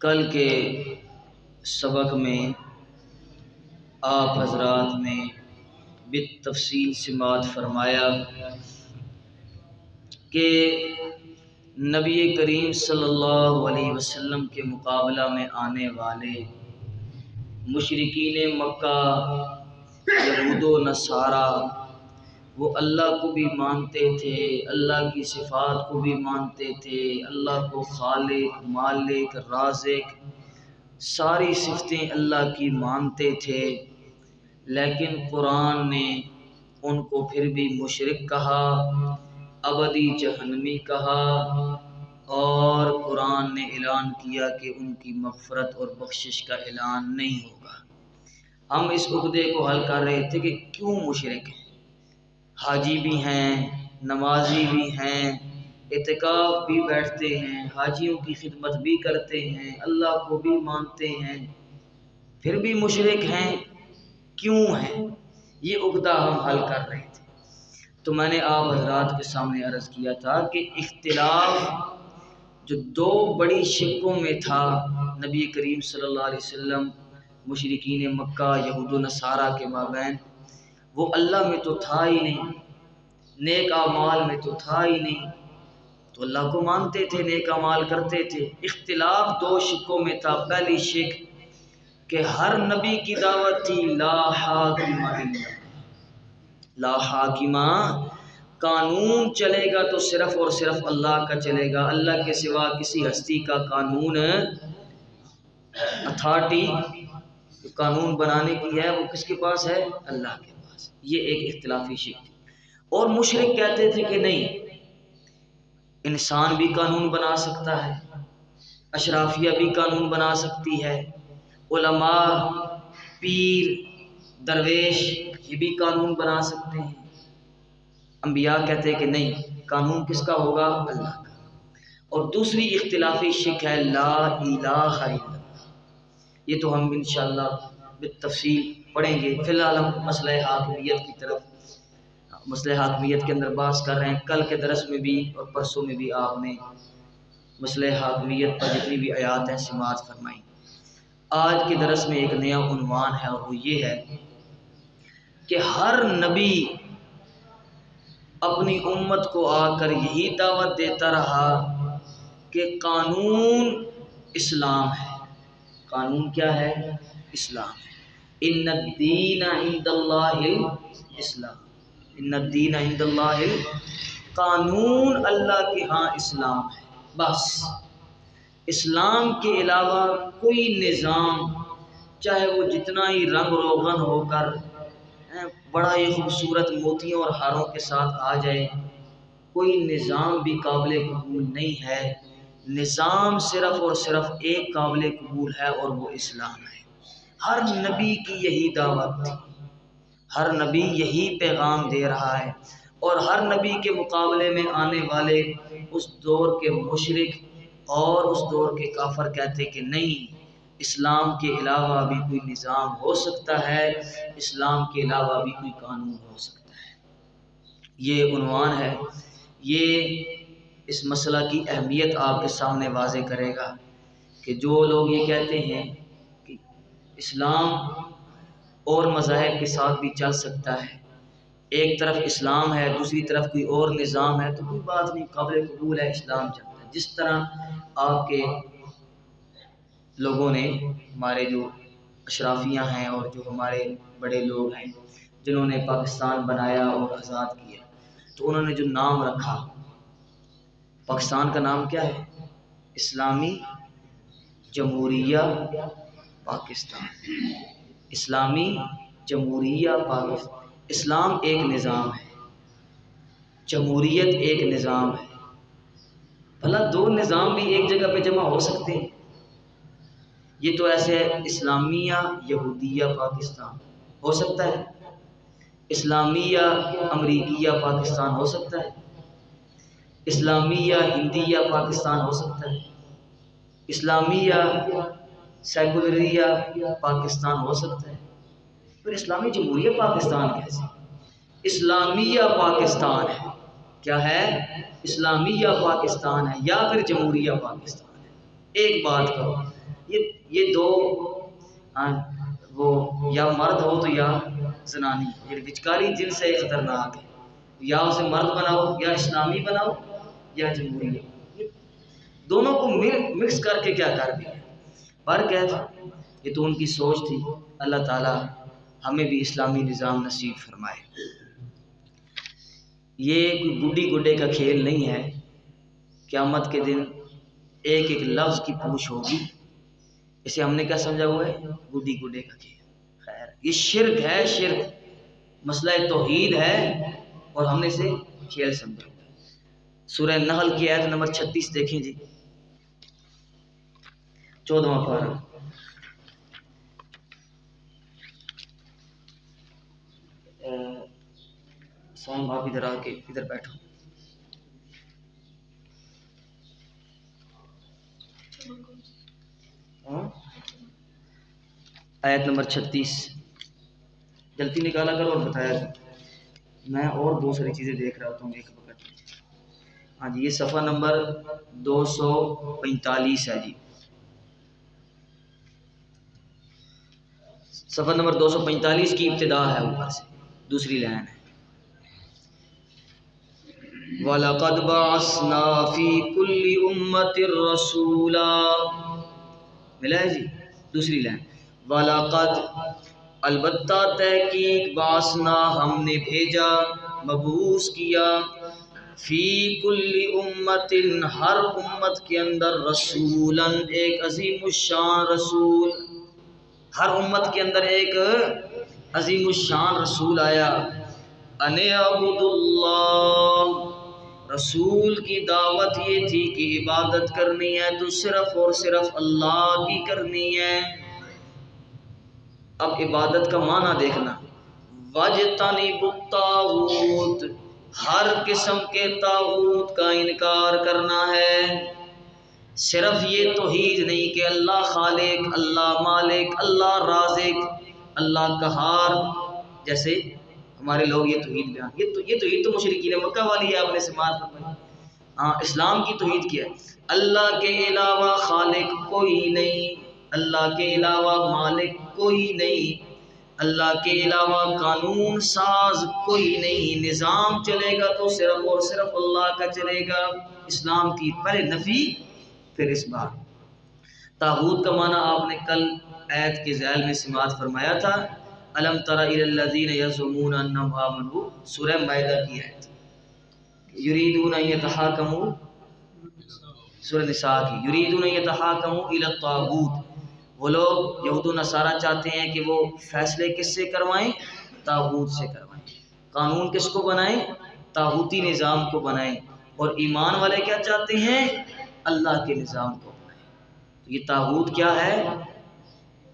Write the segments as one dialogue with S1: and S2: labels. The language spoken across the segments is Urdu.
S1: کل کے سبق میں آپ حضرات نے بالتفصیل سماعت فرمایا کہ نبی کریم صلی اللہ علیہ وسلم کے مقابلہ میں آنے والے مشرکین مکہ یہود و نصارہ وہ اللہ کو بھی مانتے تھے، اللہ کی صفات کو بھی مانتے تھے، اللہ کو خالق، مالک، رازق ساری صفتیں اللہ کی مانتے تھے، لیکن قرآن نے ان کو پھر بھی مشرک کہا، ابدی جہنمی کہا، اور قرآن نے اعلان کیا کہ ان کی مغفرت اور بخشش کا اعلان نہیں ہوگا۔ ہم اس عقدے کو حل کر رہے تھے کہ کیوں مشرک ہیں، حاجی بھی ہیں، نمازی بھی ہیں، اعتکاف بھی بیٹھتے ہیں، حاجیوں کی خدمت بھی کرتے ہیں، اللہ کو بھی مانتے ہیں، پھر بھی مشرک ہیں، کیوں ہیں؟ یہ عقدہ ہم حل کر رہے تھے۔ تو میں نے آپ حضرات کے سامنے عرض کیا تھا کہ اختلاف جو دو بڑی شکوں میں تھا نبی کریم صلی اللہ علیہ وسلم مشرکین مکہ یہود و نصارہ کے مابین، وہ اللہ میں تو تھا ہی نہیں، نیک اعمال میں تو تھا ہی نہیں، تو اللہ کو مانتے تھے، نیک اعمال کرتے تھے۔ اختلاف دو شکوں میں تھا۔ پہلی شک کہ ہر نبی کی دعوت تھی لا حاکم الا اللہ، لا حاکمہ، قانون چلے گا تو صرف اور صرف اللہ کا چلے گا، اللہ کے سوا کسی ہستی کا قانون اتھارٹی قانون بنانے کی ہے وہ کس کے پاس ہے؟ اللہ کے پاس۔ یہ ایک اختلافی شک تھی۔ اور مشرک کہتے تھے کہ نہیں، انسان بھی قانون بنا سکتا ہے، اشرافیہ بھی قانون بنا سکتی ہے، علماء، پیر، درویش یہ بھی قانون بنا سکتے ہیں۔ انبیاء کہتے ہیں کہ نہیں، قانون کس کا ہوگا؟ اللہ کا۔ اور دوسری اختلافی شک ہے لا الہ الا اللہ، یہ تو ہم انشاءاللہ بالتفصیل پڑھیں گے۔ فی الحال ہم مسئلہ حاکمیت کی طرف، مسئلہ حاکمیت کے اندر بحث کر رہے ہیں۔ کل کے درس میں بھی اور پرسوں میں بھی آپ نے مسئلہ حاکمیت پر جتنی بھی آیات ہیں سماعت فرمائی۔ آج کے درس میں ایک نیا عنوان ہے، اور وہ یہ ہے کہ ہر نبی اپنی امت کو آ کر یہی دعوت دیتا رہا کہ قانون اسلام ہے۔ قانون کیا ہے؟ اسلام ہے۔ ان الدین عند اللہ الاسلام، ان الدین عند اللہ، قانون اللہ کے ہاں اسلام ہے۔ بس اسلام کے علاوہ کوئی نظام، چاہے وہ جتنا ہی رنگ روغن ہو کر بڑا ہی خوبصورت موتیوں اور ہاروں کے ساتھ آ جائے، کوئی نظام بھی قابل قبول نہیں ہے۔ نظام صرف اور صرف ایک قابل قبول ہے، اور وہ اسلام ہے۔ ہر نبی کی یہی دعوت تھی، ہر نبی یہی پیغام دے رہا ہے، اور ہر نبی کے مقابلے میں آنے والے اس دور کے مشرک اور اس دور کے کافر کہتے کہ نہیں، اسلام کے علاوہ بھی کوئی نظام ہو سکتا ہے، اسلام کے علاوہ بھی کوئی قانون ہو سکتا ہے۔ یہ عنوان ہے، یہ اس مسئلہ کی اہمیت آپ کے سامنے واضح کرے گا کہ جو لوگ یہ کہتے ہیں کہ اسلام اور مذاہب کے ساتھ بھی چل سکتا ہے، ایک طرف اسلام ہے دوسری طرف کوئی اور نظام ہے، تو کوئی بات نہیں، قابل قبول ہے، اسلام چلتا ہے۔ جس طرح آپ کے لوگوں نے، ہمارے جو اشرافیہ ہیں اور جو ہمارے بڑے لوگ ہیں جنہوں نے پاکستان بنایا اور آزاد کیا، تو انہوں نے جو نام رکھا، پاکستان کا نام کیا ہے؟ اسلامی جمہوریہ پاکستان، اسلامی جمہوریہ پاکستان۔ اسلام ایک نظام ہے، جمہوریت ایک نظام ہے۔ بھلا دو نظام بھی ایک جگہ پہ جمع ہو سکتے ہیں؟ یہ تو ایسے ہے، اسلامیہ یہودیہ پاکستان ہو سکتا ہے، اسلامیہ امریکیہ پاکستان ہو سکتا ہے، اسلامیہ ہندیہ پاکستان ہو سکتا ہے، اسلامیہ سیکولریہ پاکستان ہو سکتا ہے، پھر اسلامی جمہوریہ پاکستان کیسے؟ اسلامیہ پاکستان ہے، کیا ہے؟ اسلامیہ پاکستان ہے، یا پھر جمہوریہ پاکستان ہے۔ ایک بات کرو، یہ دو وہ یا مرد ہو تو یا زنانی، یہ وچکاری جن سے خطرناک ہے، یا اسے مرد بناؤ یا اسلامی بناؤ یا جمہوری، دونوں کو مکس کر کے کیا کر دیا۔ پر کیف یہ تو ان کی سوچ تھی، اللہ تعالی ہمیں بھی اسلامی نظام نصیب فرمائے۔ یہ کوئی گڈی گڈے کا کھیل نہیں ہے، قیامت کے دن ایک ایک لفظ کی پوچھ ہوگی۔ اسے ہم نے کیا سمجھا ہوا ہے؟ گڈی گڈے کا کھیل۔ خیر یہ شرک ہے، شرک مسئلہ توحید ہے، اور ہم نے اسے کھیل سمجھا ہوا ہے۔ سورہ نحل کی آیت نمبر 36 دیکھیں جی، 14واں پارہ۔ سوم آپ ادھر آ کے ادھر بیٹھو۔ آیت نمبر 36 جلدی نکالا کرو اور بتایا کرو، میں اور بہت ساری چیزیں دیکھ رہا ہوں ایک وقت۔ ہاں جی، یہ صفحہ نمبر 245 ہے جی، صفحہ نمبر 245 کی ابتدا ہے، اوپر سے دوسری لائن ہے۔ وَلَقَدْ بَعَثْنَا فِي كُلِّ أُمَّةٍ رَسُولًا، ملا ہے جی، دوسری لائن۔ وَلَقَدْ البتہ تحقیق، بَعَثْنَا ہم نے بھیجا، مبعوث کیا، فی کل امت ہر امت کے اندر، رسولاً ایک عظیم الشان رسول، ہر امت کے اندر ایک عظیم الشان رسول آیا۔ ان اعبدوا اللہ، رسول کی دعوت یہ تھی کہ عبادت کرنی ہے تو صرف اور صرف اللہ کی کرنی ہے۔ اب عبادت کا معنی دیکھنا، وَاجْتَنِبُوا الطَّاغُوتَ، ہر قسم کے طاغوت کا انکار کرنا ہے۔ صرف یہ توحید نہیں کہ اللہ خالق، اللہ مالک، اللہ رازق، اللہ قہار، جیسے ہمارے لوگ یہ توحید بیان، یہ توحید تو مشرکین مکہ والی ہے، آپ نے سماعت فرمائی۔ ہاں، اسلام کی توحید کیا ہے؟ اللہ کے علاوہ خالق کوئی نہیں، اللہ کے علاوہ مالک کوئی نہیں، اللہ کے علاوہ قانون ساز کوئی نہیں، نظام چلے گا تو صرف اور صرف اللہ کا چلے گا۔ اسلام کی پہلے نفی پھر اس بات۔ طاغوت کا معنی آپ نے کل آیت کے ذیل میں سماعت فرمایا تھا، الم تر الی الذین یزعمون انہم آمنوا، سورہ مائدہ کی آیت، یریدون ان یتحاکموا، سورہ نساء کی، یریدون ان یتحاکموا الی الطاغوت، وہ لوگ یہود و نصارہ چاہتے ہیں کہ وہ فیصلے کس سے کروائیں؟ طاغوت سے کروائیں۔ قانون کس کو بنائیں؟ طاغوتی نظام کو بنائیں۔ اور ایمان والے کیا چاہتے ہیں؟ اللہ کے نظام کو بنائیں۔ یہ طاغوت کیا ہے؟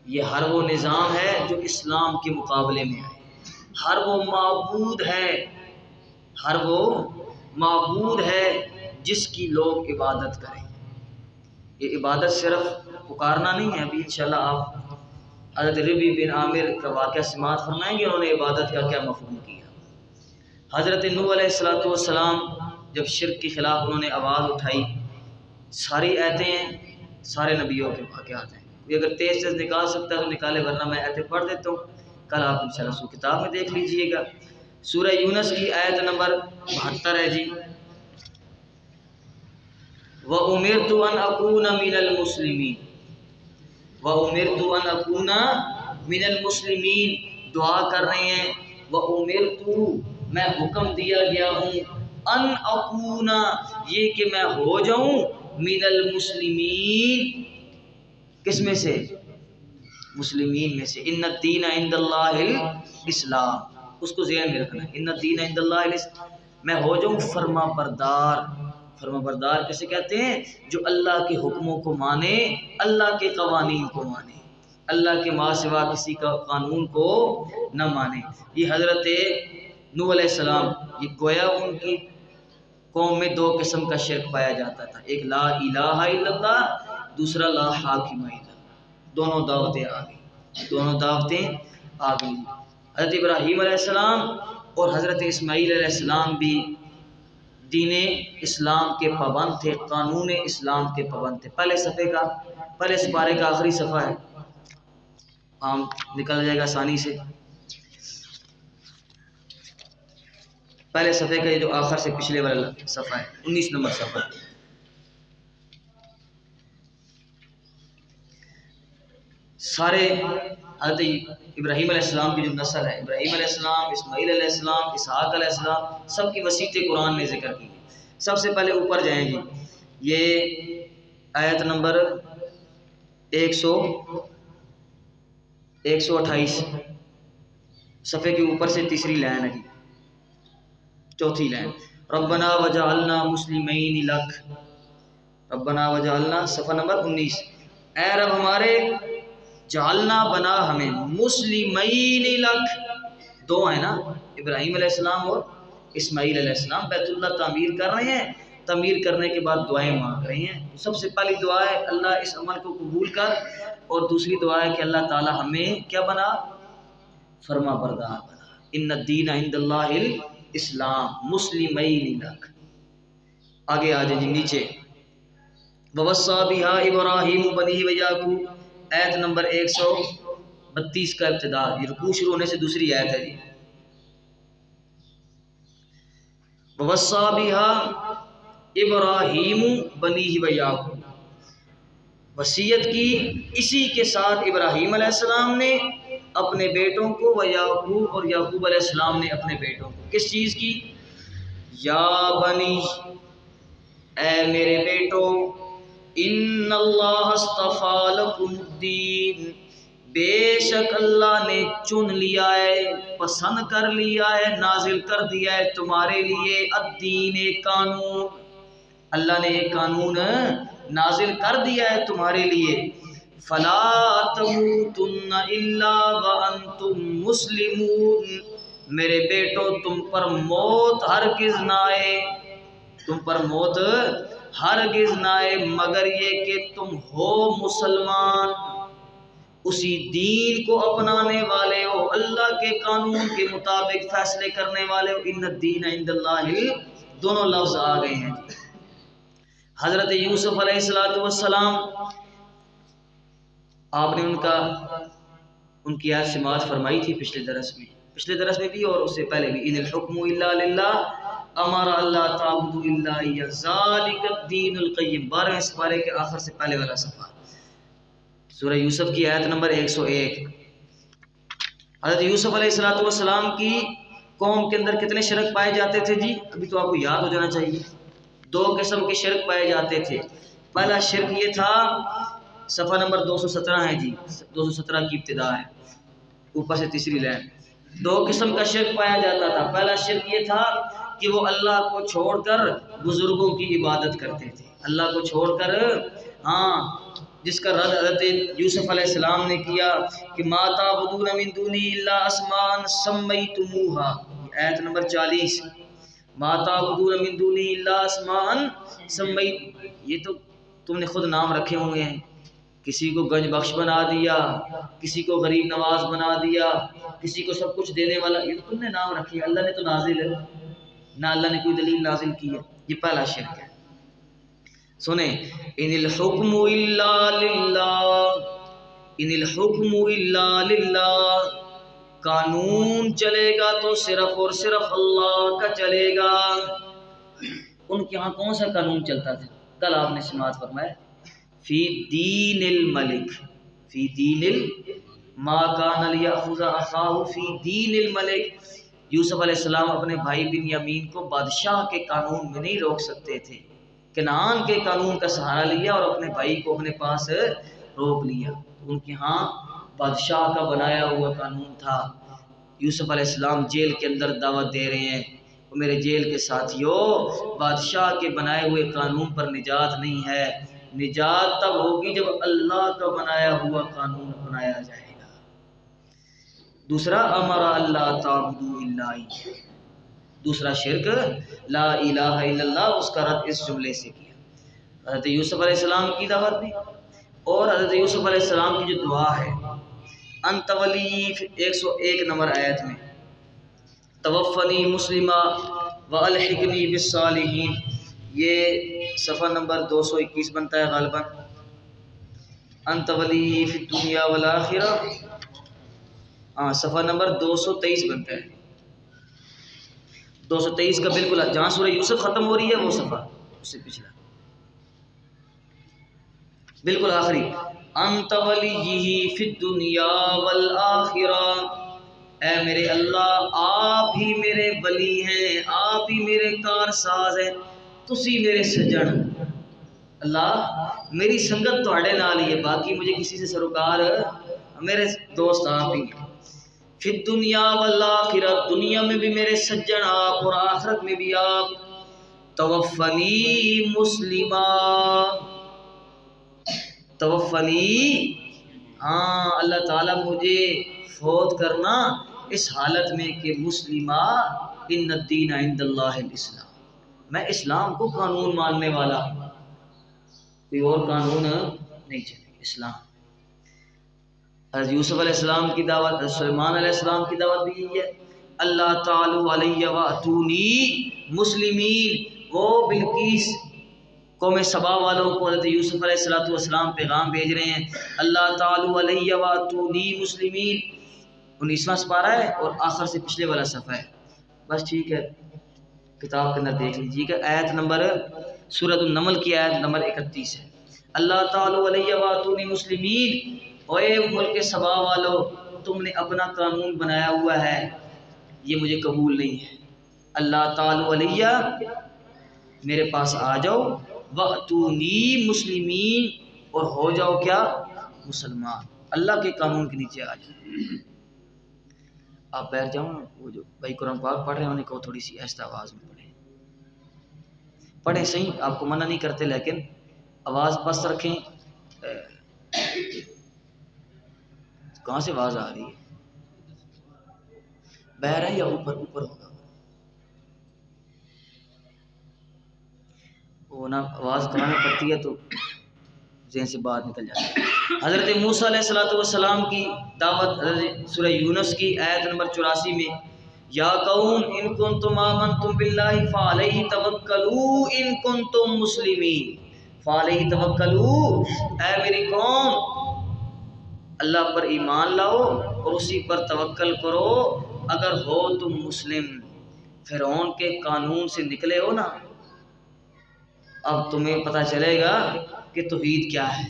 S1: یہ ہر وہ نظام ہے جو اسلام کے مقابلے میں ہے، ہر وہ معبود ہے، ہر وہ معبود ہے جس کی لوگ عبادت کریں۔ یہ عبادت صرف پکارنا نہیں ہے، ابھی انشاءاللہ آپ حضرت ربی بن عامر کا واقعہ سماعت فرمائیں گے، انہوں نے عبادت کا کیا مفہوم کیا۔ حضرت نوح علیہ السلام جب شرک کے خلاف انہوں نے آواز اٹھائی، ساری آیتیں ہیں، سارے نبیوں کے واقعات ہیں، یہ اگر تیز نکال سکتا ہے تو نکالے، ورنہ میں آیتیں پڑھ دیتا ہوں، کل آپ انشاءاللہ سو کتاب میں دیکھ لیجئے گا۔ سورہ یونس کی آیت نمبر 72 ہے جی، وَأُمِرْتُ أَنْ أَكُونَ مِنَ الْمُسْلِمِينَ، وَأُمِرْتُ أَنْ أَكُونَ مِنَ الْمُسْلِمِينَ، دعا کر رہے ہیں، وَأُمِرْتُ، میں حکم دیا گیا ہوں، ان اکون، یہ کہ میں ہو جاؤں، من المسلمین، کس میں سے؟ مسلمین میں سے۔ ان الدین عند اللہ الاسلام، اس کو ذہن میں رکھنا ہے، ان الدین عند اللہ الاسلام، میں ہو جاؤں فرما بردار۔ فرما بردار کسے کہتے ہیں؟ جو اللہ کے حکموں کو مانے، اللہ کے قوانین کو مانے، اللہ کے ما سوا کسی کا قانون کو نہ مانے۔ یہ حضرت نوح علیہ السلام، یہ گویا ان کی قوم میں دو قسم کا شرک پایا جاتا تھا، ایک لا الہ الا اللہ، دوسرا لا حاکم الا اللہ۔ دونوں دعوتیں آ گئی، دونوں دعوتیں آ گئی۔ حضرت ابراہیم علیہ السلام اور حضرت اسماعیل علیہ السلام بھی دین اسلام کے پابند تھے، قانون اسلام کے پابند تھے۔ پہلے سپارے کا آخری صفحہ ہے، عام نکل جائے گا آسانی سے۔ پہلے صفحے کا یہ جو آخر سے پچھلے والا صفحہ ہے، 19 نمبر صفحہ۔ سارے حضرت ابراہیم علیہ السلام کی جو نسل ہے، ابراہیم علیہ السلام، اسماعیل علیہ السلام، اسحاق علیہ السلام، سب کی وسیعت قرآن نے ذکر کی ہے۔ سب سے پہلے اوپر جائیں جی، یہ آیت نمبر 128 صفحے کے اوپر سے تیسری لائن ہے جی، چوتھی لائن، ربنا وجعلنا مسلمین لک، ربنا وجعلنا، صفحہ نمبر 19، اے رب ہمارے، جعلنا بنا ہمیں، مسلمین لک، دو ہیں نا، ابراہیم علیہ السلام اور اسماعیل علیہ السلام بیت اللہ تعمیر کر رہے ہیں، تعمیر کرنے کے بعد دعائیں مانگ رہے ہیں۔ سب سے پہلی دعا ہے اللہ اس عمل کو قبول کر، اور دوسری دعا ہے کہ اللہ تعالی ہمیں کیا بنا، فرما بردار بنا۔ ان الدین عند اللہ الاسلام مسلمین لک۔ آگے آ جائیں جی نیچے، ووصی بہا ابراہیم بنیہ ویعقوب، آیت نمبر 132 کا ابتدا، یہ رکوع شروع ہونے سے دوسری آیت ہے جی۔ ووصی بہا ابراہیم بنیہ ویعقوب، وصیت کی اسی کے ساتھ ابراہیم علیہ السلام نے اپنے بیٹوں کو، ویعقوب اور یعقوب علیہ السلام نے اپنے بیٹوں کو، کس چیز کی، یا بنی، اے میرے بیٹو، ان اللہ اصطفیٰ لکم الدین، بے شک اللہ نے چن لیا ہے، پسند کر لیا ہے، نازل کر دیا ہے تمہارے لیے، الدین، قانون، اللہ نے ایک قانون نازل کر دیا ہے تمہارے لیے، فلا تموتن الا وانتم مسلمون، میرے بیٹو تم پر موت ہرگز نہ آئے، تم پر موت ہرگز نہ آئے مگر یہ کہ تم ہو مسلمان، اسی دین کو اپنانے والے ہو، اللہ کے قانون کے مطابق فیصلے کرنے والے ہو۔ ان الدین عند اللہ، دونوں لفظ آ گئے ہیں۔ حضرت یوسف علیہ السلام، آپ نے ان کی آیت سماعت فرمائی تھی پچھلے درس میں بھی اور اس سے پہلے بھی، ان الحکم الا للہ امر اللہ تعبدوا الا ایہ ذالک الدین القیم، 12ویں سپارے کے آخر سے پہلے والا صفحہ، سورہ یوسف کی آیت نمبر 101۔ حضرت یوسف علیہ السلام کی قوم کے اندر کتنے شرک پائے جاتے تھے جی؟ ابھی تو آپ کو یاد ہو جانا چاہیے، 2 قسم کے شرک پائے جاتے تھے۔ پہلا شرک یہ تھا، صفحہ نمبر 217 ہے جی، 217 کی ابتدا ہے، اوپر سے تیسری لائن، 2 قسم کا شرک پایا جاتا تھا۔ پہلا شرک یہ تھا کہ وہ اللہ کو چھوڑ کر بزرگوں کی عبادت کرتے تھے، اللہ کو چھوڑ کر، جس کا رد حضرت یوسف علیہ السلام نے کیا کہ ما تعبدون من دونی الا اسماء سمیتموہا، آیت نمبر 40، ما تعبدون من دونی الا اسماء سمیت، یہ تو تم نے خود نام رکھے ہوئے ہیں، کسی کو گنج بخش بنا دیا، کسی کو غریب نواز بنا دیا، کسی کو سب کچھ دینے والا، یہ تو تم نے نام رکھی ہے، اللہ نے تو نازل ہے نہ، اللہ نے کوئی دلیل نازل کی ہے۔ یہ پہلا شرک ہے۔ سنیں، ان الحکم الا للہ، ان الحکم الا للہ، قانون چلے گا تو صرف اور صرف اللہ کا چلے گا۔ ان کے ہاں کون سا قانون چلتا تھا؟ کل آپ نے سماعت فرمایا، فی دین الملک، فی دین ما کان لیأخذ اخاہ فی دین الملک، یوسف علیہ السلام اپنے بھائی بنیامین کو بادشاہ کے قانون میں نہیں روک سکتے تھے، کنعان کے قانون کا سہارا لیا اور اپنے بھائی کو اپنے پاس روک لیا۔ ان کے ہاں بادشاہ کا بنایا ہوا قانون تھا۔ یوسف علیہ السلام جیل کے اندر دعوت دے رہے ہیں، میرے جیل کے ساتھیوں، بادشاہ کے بنائے ہوئے قانون پر نجات نہیں ہے، نجات تب ہوگی جب اللہ کا بنایا ہوا قانون اپنایا جائے گا۔ دوسرا، امر اللہ تعبدوا الا ایہ، دوسرا شرک لا الہ الا اللہ، اس کا رد اس جملے سے کیا، حضرت یوسف علیہ السلام کی دعوت بھی، اور حضرت یوسف علیہ السلام کی جو دعا ہے، انت ولی، 101 نمبر آیت میں، توفنی مسلمہ وَأَلْحِقْنِي بِالصَّالِحِينَ، یہ صفحہ نمبر 221 بنتا ہے غالباً. انت ولی فی الدنیا والآخرہ، ہاں صفحہ نمبر 223 بنتا ہے. 223 کا بالکل جہاں سورہ یوسف ختم ہو رہی ہے وہ صفحہ اس سے پچھلا بالکل آخری. انت ولیہ فی الدنیا والآخرہ، اے میرے اللہ آپ ہی میرے ولی ہیں، آپ ہی میرے کارساز ہیں، تسی میرے سجن. اللہ میری سنگت تواڈے نال ہی ہے، باقی مجھے کسی سے سروکار، میرے دوست آپ ہی ہیں. فی الدنیا والآخرہ، دنیا میں بھی میرے سجن آپ اور آخرت میں بھی آپ. توفنی مسلمہ، توفنی، ہاں اللہ تعالیٰ مجھے فوت کرنا اس حالت میں کہ مسلمہ، ان الدین عند اللہ الاسلام، میں اسلام کو قانون ماننے والا، کوئی اور قانون نہیں چلے، اسلام. حضرت یوسف علیہ السلام کی دعوت، حضرت سلیمان علیہ السلام کی دعوت بھی یہی ہے، اللہ تعالی علیہ واتونی مسلمین. وہ بلقیس قوم سبا والوں کو حضرت یوسف علیہ السلام پیغام بھیج رہے ہیں، اللہ تعالی علیہ واتونی مسلمین. 19واں سپارہ ہے اور آخر سے پچھلے والا صفحہ ہے، بس ٹھیک ہے کتاب کے اندر دیکھ لیجیے کہ آیت نمبر سورۃ النمل کی آیت نمبر 31 ہے. اللہ تعالی علیہ واتونی مسلمین، اوے ملک سبا والو تم نے اپنا قانون بنایا ہوا ہے، یہ مجھے قبول نہیں ہے. اللہ تعالی علیہ میرے پاس آ جاؤ، واتونی مسلمین اور ہو جاؤ کیا مسلمان، اللہ کے قانون کے نیچے آ جاؤ. آپ بیٹھ جاؤ، وہ جو بھائی قرآن پاک پڑھ رہے ہیں انہیں کہو تھوڑی سی آہستہ آواز میں پڑھیں صحیح، آپ کو منع نہیں کرتے لیکن آواز پست رکھیں. کہاں سے آواز آ رہی ہے؟ بہر ہے یا اوپر اوپر ہوگا؟ وہ نا آواز کرانے پڑتی ہے تو ذہن سے باہر نکل جاتی ہے. حضرت موسیٰ علیہ السلام کی دعوت، حضرت سورہ یونس کی آیت نمبر 84 میں، یا قوم ان کنتم آمنتم باللہ فعلیہ توکلوا ان کنتم مسلمین، فعلیہ توکلوا، اے میری قوم اللہ پر ایمان لاؤ اور اسی پر توکل کرو اگر ہو تم مسلم. فرعون کے قانون سے نکلے ہو نا، اب تمہیں پتہ چلے گا کہ توحید کیا ہے.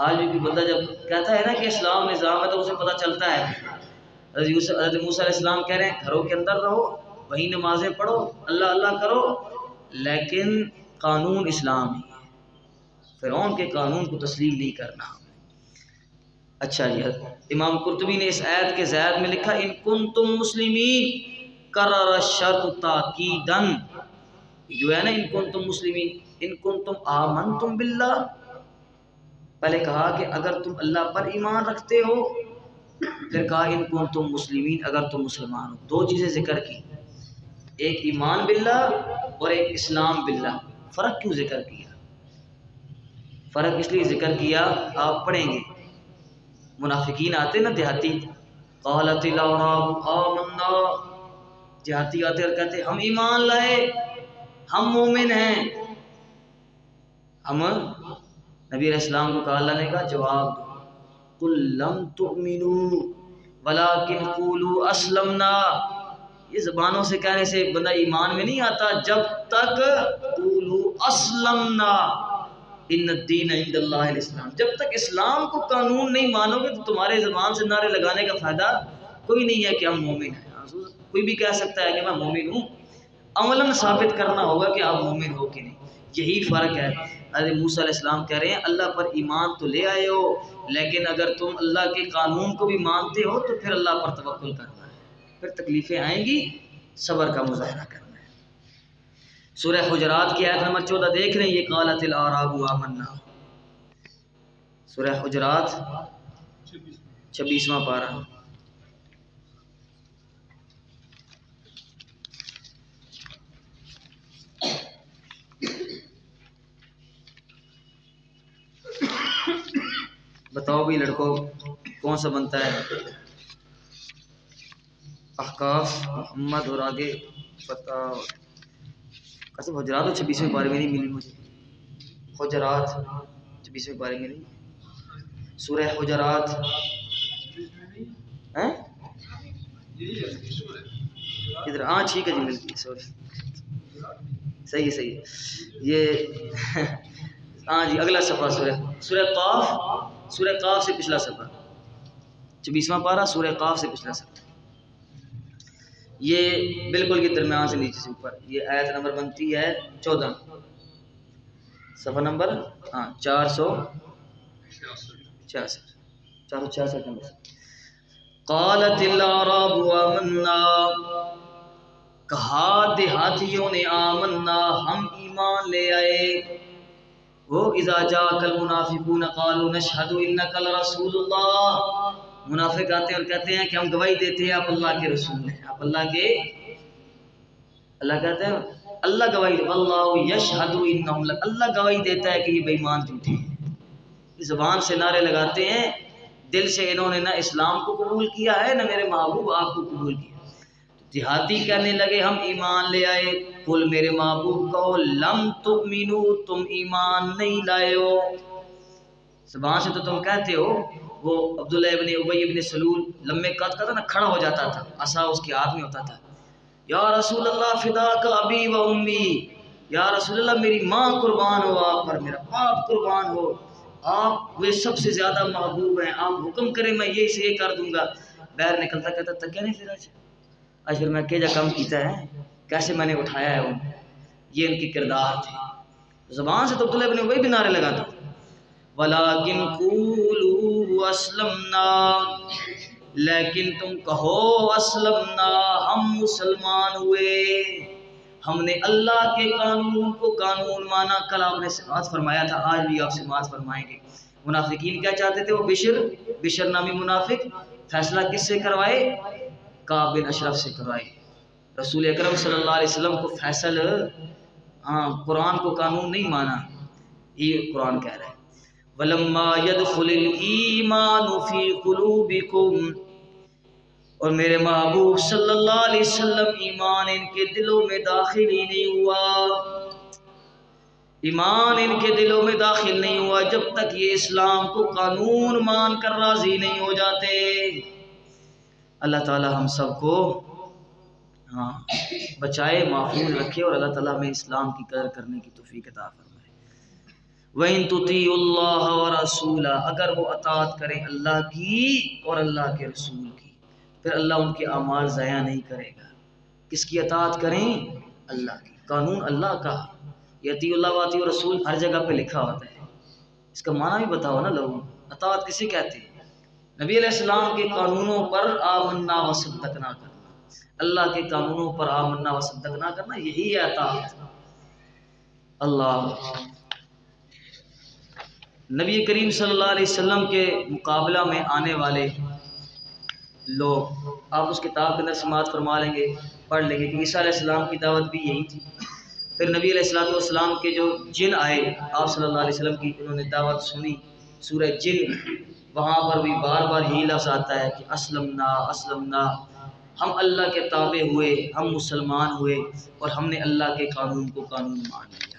S1: آج بھی بندہ جب کہتا ہے نا کہ اسلام نظام ہے تو اسے پتہ چلتا ہے. حضرت موسیٰ علیہ السلام کہہ رہے ہیں گھروں کے اندر رہو، وہیں نمازیں پڑھو، اللہ اللہ کرو، لیکن قانون اسلام ہی ہے، فرعون کے قانون کو تسلیم نہیں کرنا. اچھا جی، امام قرطبی نے اس آیت کے زائد میں لکھا ان کنتم مسلمین کرر الشرط تاکیدن، جو ہے نا ان کنتم مسلمین، ان کنتم آمنتم باللہ، پہلے کہا کہ اگر تم اللہ پر ایمان رکھتے ہو، پھر کہا ان کنتم مسلمین اگر تم مسلمان ہو. دو چیزیں ذکر کی، ایک ایمان باللہ اور ایک اسلام باللہ. فرق کیوں ذکر کیا؟ فرق اس لیے ذکر کیا، آپ پڑھیں گے منافقین آتے نا دیہاتی، قالت الاعراب آمنا، دیہاتی آتے اور کہتے ہم ایمان لائے، ہم مومن ہیں. ہم نبی علیہ السلام کو کہا، اللہ نے کہا جواب دو، قل لم تؤمنوا ولکن قولوا اسلمنا. یہ زبانوں سے کہنے سے بندہ ایمان میں نہیں آتا جب تک قولوا اسلمنا ان الدین عند اللہ الاسلام، جب تک اسلام کو قانون نہیں مانو گے تو تمہارے زبان سے نعرے لگانے کا فائدہ کوئی نہیں ہے کہ ہم مومن ہیں. کوئی بھی کہہ سکتا ہے کہ میں مومن ہوں، عملاً ثابت کرنا ہوگا کہ آپ مومن ہو کہ نہیں. یہی فرق ہے. حضرت موسیٰ علیہ السلام کہہ رہے ہیں اللہ پر ایمان تو لے آئے ہو، لیکن اگر تم اللہ کے قانون کو بھی مانتے ہو تو پھر اللہ پر توکل کرنا ہے، پھر تکلیفیں آئیں گی، صبر کا مظاہرہ کرنا ہے. سورہ حجرات کی آیت نمبر 14 دیکھ رہے ہیں، یہ قالت الاعراب آمنا، سورہ حجرات 26واں پارہ. بتاؤ بھی لڑکوں کون سا بنتا ہے؟ احقاف، محمد اور آگے فتح قسم حجرات تو 26ویں پارے میں نہیں ملی مجھے، حجرات 26ویں پارے میں نہیں، سورہ حجرات ادھر، ہاں ٹھیک ہے جی مل گئی، سوری صحیح ہے یہ ہاں جی اگلا صفحہ سورہ قاف سے پچھلا صفحہ 26واں پارہ سورہ قاف سے پچھلا صفحہ، یہ بالکل یہ درمیان سے نیچے سے اوپر، یہ آیت نمبر بنتی ہے 14، صفحہ نمبر 466 نمبر۔ قالت الاعراب آمنا، کہا دیہاتیوں نے آمنا ہم ایمان لے آئے، وہ اذا جاءک المنافقون قالوا نشهد انک لرسول اللہ، منافق آتے ہیں اور کہتے ہیں کہ ہم گواہی دیتے ہیں آپ اللہ کے رسول ہیں، آپ اللہ کہتے ہیں اللہ گواہی، اللہ یشہد انہم، اللہ گواہی دیتا ہے کہ یہ بے ایمان جھوٹے ہیں، زبان سے نعرے لگاتے ہیں، دل سے انہوں نے نہ اسلام کو قبول کیا ہے نہ میرے محبوب آپ کو قبول کیا۔ دیہاتی کہنے لگے ہم ایمان لے آئے، قل میرے محبوب کہو لم تؤمنو، تم ایمان نہیں لائے ہو، زبان سے تو تم کہتے ہو۔ وہ عبداللہ ابن ابی ابن سلول لمبے قد کا تھا نا، کھڑا ہو جاتا تھا، عصا اس کے ہاتھ میں ہوتا تھا، یا رسول اللہ فداک ابی و امی، یا رسول اللہ میری ماں قربان ہو آپ پر، میرا باپ قربان ہو، آپ وہ سب سے زیادہ محبوب ہیں، آپ حکم کریں میں یہ سے یہ کر دوں گا۔ بیر نکلتا کہتا تک کیا نہیں پھر آج پھر میں کیا کم کیتا ہے، کیسے میں نے اٹھایا ہے وہ، یہ ان کی کردار تھے۔ زبان سے تو عبداللہ ابن ابی بھی نعرے لگاتا، ولیکن قولوا اسلمنا، لیکن تم کہو اسلمنا، ہم مسلمان ہوئے، ہم نے اللہ کے قانون کو قانون مانا۔ کل آپ نے سماعت فرمایا تھا، آج بھی آپ سماعت فرمائیں گے۔ منافقین کیا چاہتے تھے؟ وہ بشر نامی منافق فیصلہ کس سے کروائے؟ کعب بن اشرف سے کروائے۔ رسول اکرم صلی اللہ علیہ وسلم کو فیصل قرآن کو قانون نہیں مانا، یہ قرآن کہہ رہا ہے وَلَمَّا يَدْخُلِ الْإِيمَانُ فِي قُلُوبِكُمْ، اور میرے محبوب صلی اللہ علیہ وسلم ایمان ان کے دلوں میں داخل ہی نہیں ہوا، ایمان ان کے دلوں میں داخل نہیں ہوا جب تک یہ اسلام کو قانون مان کر راضی نہیں ہو جاتے۔ اللہ تعالی ہم سب کو بچائے، محفوظ رکھے، اور اللہ تعالی ہمیں اسلام کی قدر کرنے کی توفیق عطا فرمائے۔ وَإِن تُطِيعُوا اللَّهَ وَرَسُولَهُ، اگر وہ اطاعت کریں اللہ کی اور اللہ کے رسول کی، پھر اللہ ان کے اعمال ضائع نہیں کرے گا۔ کس کی اطاعت کریں؟ اللہ کی، قانون اللہ کا، یطیع اللہ واطیع رسول ہر جگہ پہ لکھا ہوتا ہے، اس کا معنی بھی بتاؤ نا لوگوں، اطاعت کسے کہتے ہیں؟ نبی علیہ السلام کے قانونوں پر آمنا و صدقنا کرنا، اللہ کے قانونوں پر آمنا و صدقنا کرنا، یہی ہے اطاعت۔ اللہ نبی کریم صلی اللہ علیہ وسلم کے مقابلہ میں آنے والے لوگ، آپ اس کتاب کے اندر سماعت فرما لیں گے، پڑھ لیں گے کہ عیسیٰ علیہ السلام کی دعوت بھی یہی تھی۔ پھر نبی علیہ السلام کے جو جن آئے، آپ صلی اللہ علیہ وسلم کی انہوں نے دعوت سنی، سورہ جن، وہاں پر بھی بار بار یہی لفظ آتا ہے کہ اسلمنا اسلمنا، ہم اللہ کے تابع ہوئے، ہم مسلمان ہوئے، اور ہم نے اللہ کے قانون کو قانون مان لیا۔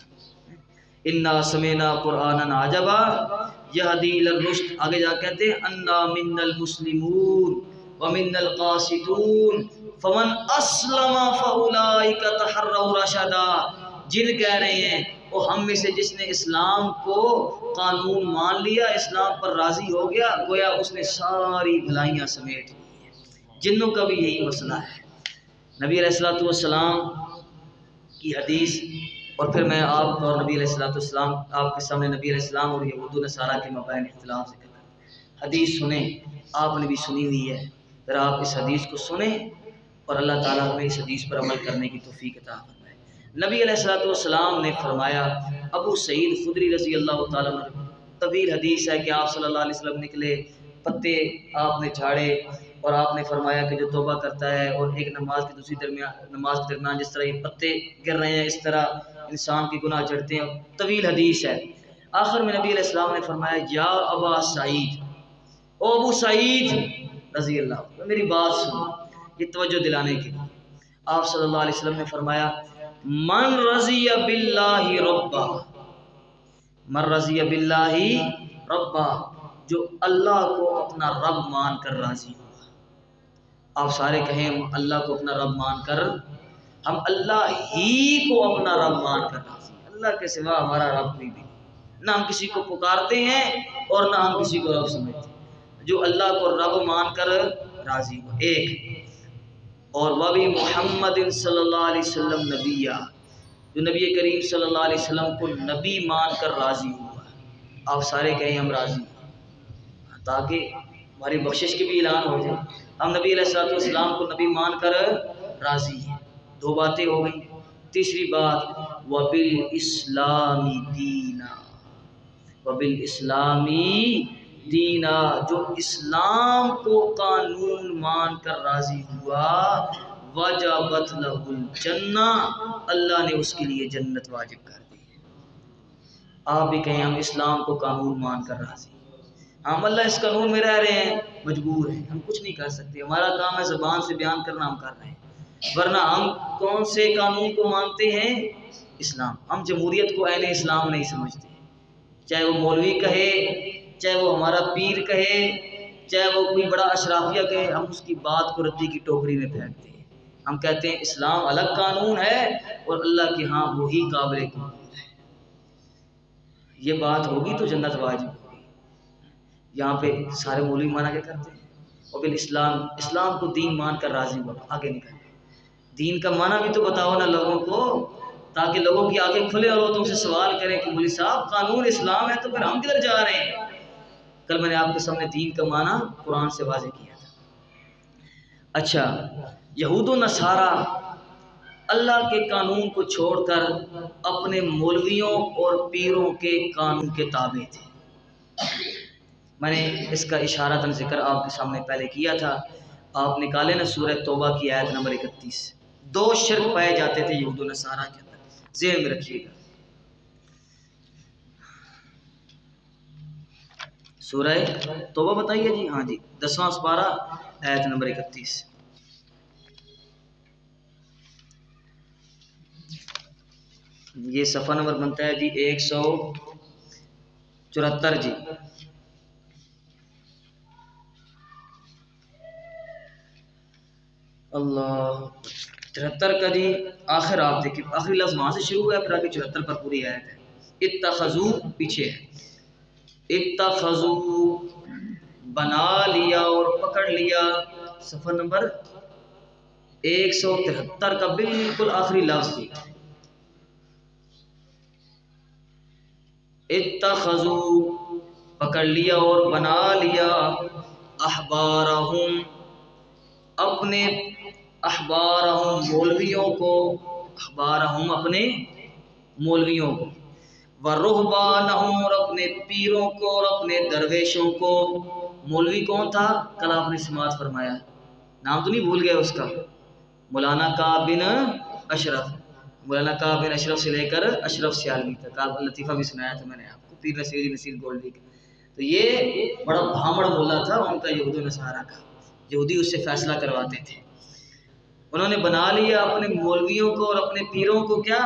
S1: انا سمعنا قرآنا عجبا یہدی الی الرشد، آگے جا کہتے ہیں انا منا المسلمون ومنا القاسطون فمن اسلم فاولئک تحروا رشدا، جن کہہ رہے ہیں وہ ہم میں سے جس نے اسلام کو قانون مان لیا، اسلام پر راضی ہو گیا، گویا اس نے ساری بھلائیاں سمیٹ لی ہیں۔ جنوں کا بھی یہی مسئلہ ہے۔ نبی علیہ السلام کی حدیث، اور پھر میں آپ اور نبی علیہ السلام آپ کے سامنے نبی علیہ السلام اور یہود و نصارہ کے مابین اختلاف ذکر کریں۔ حدیث سنیں، آپ نے بھی سنی ہوئی ہے، پھر آپ اس حدیث کو سنیں اور اللہ تعالیٰ ہمیں اس حدیث پر عمل کرنے کی توفیق عطا فرمائے۔ نبی علیہ السلام نے فرمایا، ابو سعید خدری رضی اللہ تعالیٰ عنہ، طویل حدیث ہے کہ آپ صلی اللہ علیہ وسلم نکلے، پتے آپ نے جھاڑے، اور آپ نے فرمایا کہ جو توبہ کرتا ہے اور ایک نماز کے دوسری نماز کے درمیان جس طرح یہ پتے گر رہے ہیں، اس طرح انسان کی گناہ چڑھتے ہیں، طویل حدیث ہے۔ آخر میں نبی علیہ السلام نے فرمایا، یا ابا سعید، او ابو سعید رضی اللہ عنہ، میری بات سنو، یہ توجہ دلانے کے لیے۔ آپ صلی اللہ علیہ وسلم نے فرمایا من رضی باللہ ربا، من رضی باللہ ربا، جو اللہ کو اپنا رب مان کر راضی ہوا۔ آپ سارے کہیں ہم اللہ کو اپنا رب مان کر، ہم اللہ ہی کو اپنا رب مان کر راضی ہیں، اللہ کے سوا ہمارا رب کوئی بھی نہیں، نہ ہم کسی کو پکارتے ہیں اور نہ ہم کسی کو رب سمجھتے ہیں، جو اللہ کو رب مان کر راضی ہو۔ ایک اور وبی محمد صلی اللہ علیہ وسلم نبی، جو نبی کریم صلی اللہ علیہ وسلم کو نبی مان کر راضی ہوا۔ آپ سارے کہیں ہم راضی ہیں، تاکہ ہماری بخشش کی بھی اعلان ہو جائے، ہم نبی علیہ السلام کو نبی مان کر راضی ہیں۔ دو باتیں ہو گئیں۔ تیسری بات وبالاسلامی دینا، وبالاسلامی دینا، جو اسلام کو قانون مان کر راضی ہوا، وجبت لہ الجنہ، اللہ نے اس کے لیے جنت واجب کر دی۔ آپ بھی کہیں ہم اسلام کو قانون مان کر راضی ہیں، ہم اللہ اس قانون میں رہ رہے ہیں، مجبور ہیں، ہم کچھ نہیں کر سکتے، ہمارا کام ہے زبان سے بیان کرنا، ہم کر رہے ہیں، ورنہ ہم کون سے قانون کو مانتے ہیں؟ اسلام۔ ہم جمہوریت کو عین اسلام نہیں سمجھتے، چاہے وہ مولوی کہے، چاہے وہ ہمارا پیر کہے، چاہے وہ کوئی بڑا اشرافیہ کہے، ہم اس کی بات کو ردی کی ٹوکری میں پھینکتے ہیں۔ ہم کہتے ہیں اسلام الگ قانون ہے اور اللہ کے ہاں وہی قابل قبول ہے۔ یہ بات ہوگی تو جنت واجب ہوگی۔ یہاں پہ سارے مولوی مانا کیا کرتے ہیں؟ اور بالاسلام، اسلام کو دین مان کر راضی ہوا، آگے نکل۔ دین کا معنی بھی تو بتاؤ نا لوگوں کو، تاکہ لوگوں کی آنکھیں کھلے اور وہ تم سے سوال کریں کہ مولوی صاحب قانون اسلام ہے تو پھر ہم کدھر جا رہے ہیں؟ کل میں نے آپ کے سامنے دین کا معنی قرآن سے واضح کیا تھا۔ اچھا، یہود و نصارہ اللہ کے قانون کو چھوڑ کر اپنے مولویوں اور پیروں کے قانون کے تابع تھے۔ میں نے اس کا اشارتاً ذکر آپ کے سامنے پہلے کیا تھا، آپ نکالے نا سورہ توبہ کی آیت نمبر 31۔ دو شرک پائے جاتے تھے یہود و نصارہ کے اندر، ذہن میں رکھیے گا۔ سورہ توبہ بتائیے جی، ہاں جی، 10واں سپارہ آیت نمبر 31۔ یہ صفحہ نمبر بنتا ہے جی 174 جی۔ اللہ 73 کا جی آخر آپ دیکھیں، آخری لفظ وہاں سے شروع ہوا ہے، پھر آگے 74 پر پوری آیت ہے۔ اتخذو پیچھے ہے، اتخذو بنا لیا اور پکڑ لیا، صفحہ نمبر 173 کا بالکل آخری لفظ جی۔ اتخذو پکڑ لیا اور بنا لیا، احبارہم اپنے، احبارہم مولویوں کو، احبارہم اپنے مولویوں کو، ورہبانہم اور اپنے پیروں کو اور اپنے درویشوں کو۔ مولوی کون تھا؟ کل آپ نے سماعت فرمایا، نام تو نہیں بھول گئے اس کا، مولانا کعب بن اشرف، مولانا کعب بن اشرف سے لے کر اشرف سیالوی تک، آپ لطیفہ بھی سنایا تھا میں نے آپ کو، پیر نصیر گولڈی کا۔ تو یہ بڑا بھامڑ مولا تھا ان کا، یہود و نصارہ کا، یہودی اس سے فیصلہ کرواتے تھے۔ انہوں نے بنا لیا اپنے مولویوں کو اور اپنے پیروں کو کیا؟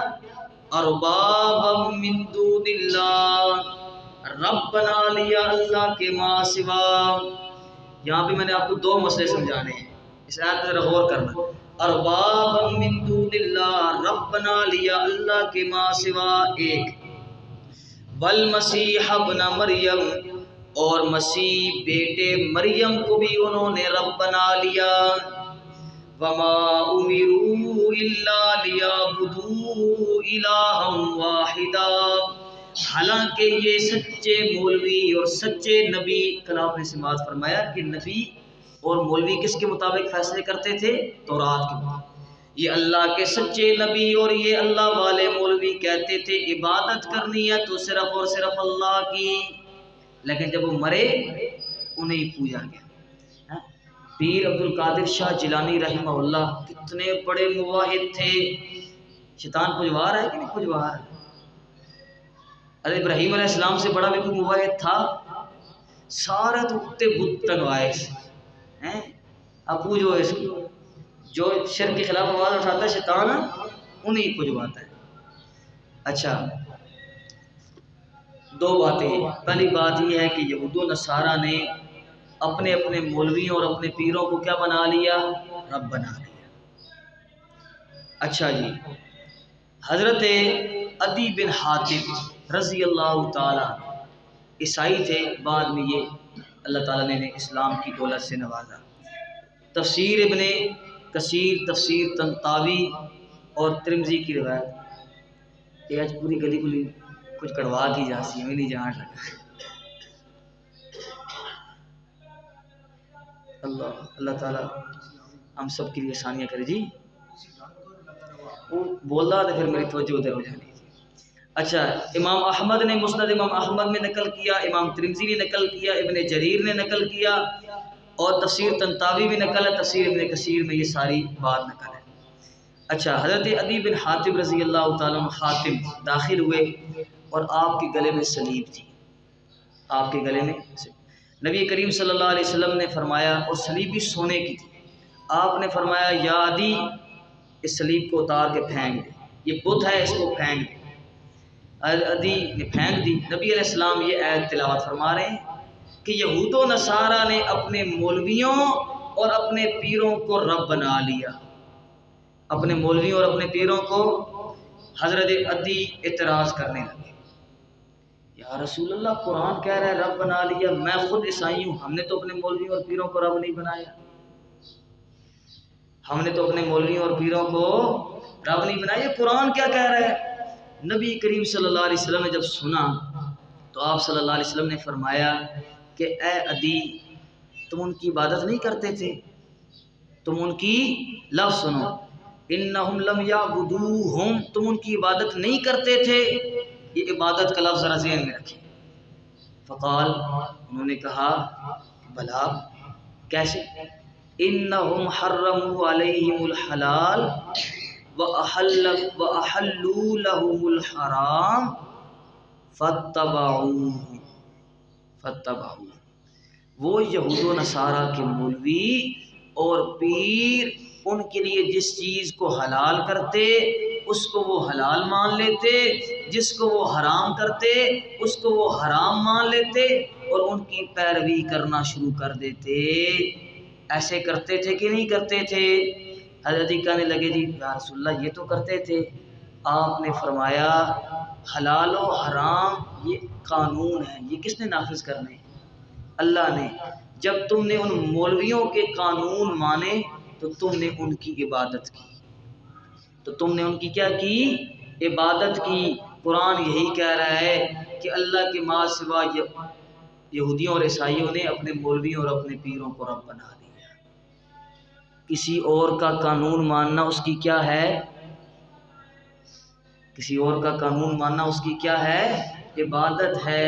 S1: اربابا من دون اللہ، رب بنا لیا اللہ کے ماں سوا۔ یہاں پہ میں نے آپ کو دو مسئلے سمجھانے ہیں، اس آیت میں ذرا غور کرنا۔ اربابا من دون اللہ، رب بنا لیا اللہ کے ماں سوا ایک، والمسیح ابن مریم، اور مسیح بیٹے مریم کو بھی انہوں نے رب بنا لیا۔ وما امروا الا لیعبدوا الہا واحدا، حالانکہ یہ سچے مولوی اور سچے نبی، کل آپ نے سماعت فرمایا کہ نبی اور مولوی کس کے مطابق فیصلے کرتے تھے؟ تورات کے مطابق۔ یہ اللہ کے سچے نبی اور یہ اللہ والے مولوی کہتے تھے عبادت کرنی ہے تو صرف اور صرف اللہ کی، لیکن جب وہ مرے انہیں پوجا گیا۔ پیر عبد القادر شاہ جیلانی رحمہ اللہ کتنے بڑے موحد تھے، شیطان پجوار ہے کہ نہیں پجوار ہے؟ ارے ابراہیم علیہ السلام سے بڑا بھی کوئی موحد تھا؟ سارے تو کتے بت تنوائے ہیں، اب پوجو اس کو، جو شرک کے خلاف آواز اٹھاتا ہے شیطان انہیں کچھ بات ہے۔ اچھا، دو باتیں۔ پہلی بات یہ ہے کہ یہود و نصارہ نے اپنے اپنے مولویوں اور اپنے پیروں کو کیا بنا لیا؟ رب بنا لیا۔ اچھا جی، حضرت عدی بن حاتم رضی اللہ تعالی عیسائی تھے، بعد میں یہ اللہ تعالیٰ نے اسلام کی دولت سے نوازا۔ تفسیر ابن کثیر، تفسیر طنطاوی اور ترمذی کی روایت۔ یہ آج پوری گلی گلی کچھ کڑوا کی جاتی ہے، ہمیں نہیں جان لگا۔ اللہ تعالیٰ ہم سب کے لیے آسانیاں کرے جی۔ وہ بول رہا تھا پھر میری توجہ ادھر ہو جانی۔ اچھا، امام احمد نے مسند امام احمد میں نقل کیا، امام ترمذی نے نقل کیا، ابن جریر نے نقل کیا، اور تفسیر طنطاوی بھی نقل ہے، تفسیر ابن کثیر میں یہ ساری بات نقل ہے۔ اچھا، حضرت عدی بن حاتم رضی اللہ تعالیٰ عنہ حاتم داخل ہوئے اور آپ کے گلے میں صلیب تھی، آپ کے گلے میں نبی کریم صلی اللہ علیہ وسلم نے فرمایا، اور صلیب بھی سونے کی تھی، آپ نے فرمایا یا عدی اس صلیب کو اتار کے پھینک دے، یہ بت ہے، اس کو پھینک دے۔ عدی نے پھینک دی۔ نبی علیہ السلام یہ آیت تلاوت فرما رہے ہیں کہ یہود و نصارہ نے اپنے مولویوں اور اپنے پیروں کو رب بنا لیا، اپنے مولویوں اور اپنے پیروں کو۔ حضرت عدی اعتراض کرنے لگے، یا رسول اللہ قرآن کہہ رہا ہے رب بنا لیا، میں خود عیسائی ہوں، ہم نے تو اپنے مولویوں اور پیروں کو رب نہیں بنایا، ہم نے تو اپنے مولویوں اور پیروں کو رب نہیں بنایا، قرآن کیا کہہ رہا ہے؟ نبی کریم صلی اللہ علیہ وسلم نے جب سنا تو آپ صلی اللہ علیہ وسلم نے فرمایا کہ اے عدی، تم ان کی عبادت نہیں کرتے تھے، تم ان کی لفظ سنو، انہم لم یعبدوہم، تم ان کی عبادت نہیں کرتے تھے، یہ عبادت کا لفظ ذرا ذہن میں رکھیں۔ فقال، انہوں نے کہا بلا، کیسے؟ انہم حرموا علیہم الحلال وَأَحَلُّوا لَهُمُ الْحَرَامَ فَاتَّبَعُوهُ۔ وہ یہود و نصارہ کے مولوی اور پیر ان کے لیے جس چیز کو حلال کرتے اس کو وہ حلال مان لیتے، جس کو وہ حرام کرتے اس کو وہ حرام مان لیتے، اور ان کی پیروی کرنا شروع کر دیتے۔ ایسے کرتے تھے کہ نہیں کرتے تھے؟ حضرت کہنے لگے جی یا رسول اللہ یہ تو کرتے تھے۔ آپ نے فرمایا حلال و حرام یہ قانون ہے، یہ کس نے نافذ کرنے؟ اللہ نے۔ جب تم نے ان مولویوں کے قانون مانے تو تم نے ان کی عبادت کی، تو تم نے ان کی کیا کی؟ عبادت کی۔ قرآن یہی کہہ رہا ہے کہ اللہ کے ماں سوا یہودیوں اور عیسائیوں نے اپنے مولویوں اور اپنے پیروں کو رب بنا دیا۔ کسی اور کا قانون ماننا اس کی کیا ہے؟ کسی اور کا قانون ماننا اس کی کیا ہے؟ عبادت ہے۔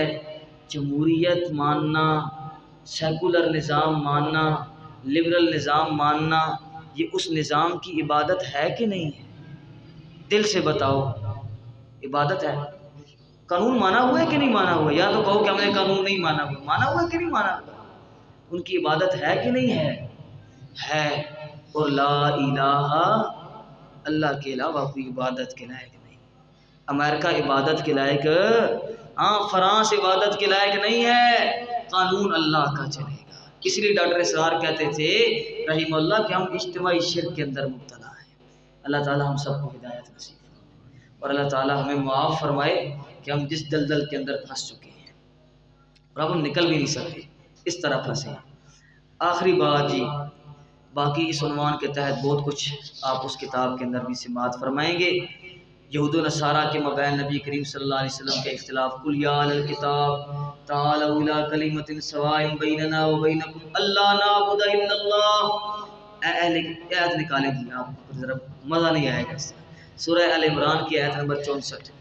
S1: جمہوریت ماننا، سیکولر نظام ماننا، لبرل نظام ماننا، یہ اس نظام کی عبادت ہے کہ نہیں ہے؟ دل سے بتاؤ، عبادت ہے؟ قانون مانا ہوا ہے کہ نہیں مانا ہوا؟ یا تو کہو کہ ہم نے قانون نہیں مانا ہوا، مانا ہوا ہے کہ نہیں مانا ہوا؟ ان کی عبادت ہے کہ نہیں ہے؟ ہے۔ اور لا الہ اللہ کے علاوہ کوئی عبادت کے لائق نہیں۔ امریکہ عبادت کے لائق، فرانس عبادت کے لائق نہیں ہے، قانون اللہ کا چلے گا۔ اس لیے ڈاکٹر اسرار کہتے تھے رحمہ اللہ کہ ہم اجتماعی شرک کے اندر مبتلا ہیں۔ اللہ تعالی ہم سب کو ہدایت نصیب فرمائے، اور اللہ تعالی ہمیں معاف فرمائے کہ ہم جس دلدل کے اندر پھنس چکے ہیں اور اب ہم نکل بھی نہیں سکتے، اس طرح پھنسے ہیں۔ آخری بات جی، باقی اس عنوان کے تحت بہت کچھ آپ اس کتاب کے اندر بھی سماعت فرمائیں گے۔ یہود و نصارہ کے مابین نبی کریم صلی اللہ علیہ وسلم کے اختلاف، قل یا اہل الکتاب تعالوا الی کلمۃ سواء بیننا وبینکم الا نعبد الا اللہ۔ آیت نکالیں جی، آپ ذرا مزہ نہیں آئے گا اس سے۔ سورہ ال عمران کی آیت نمبر 64،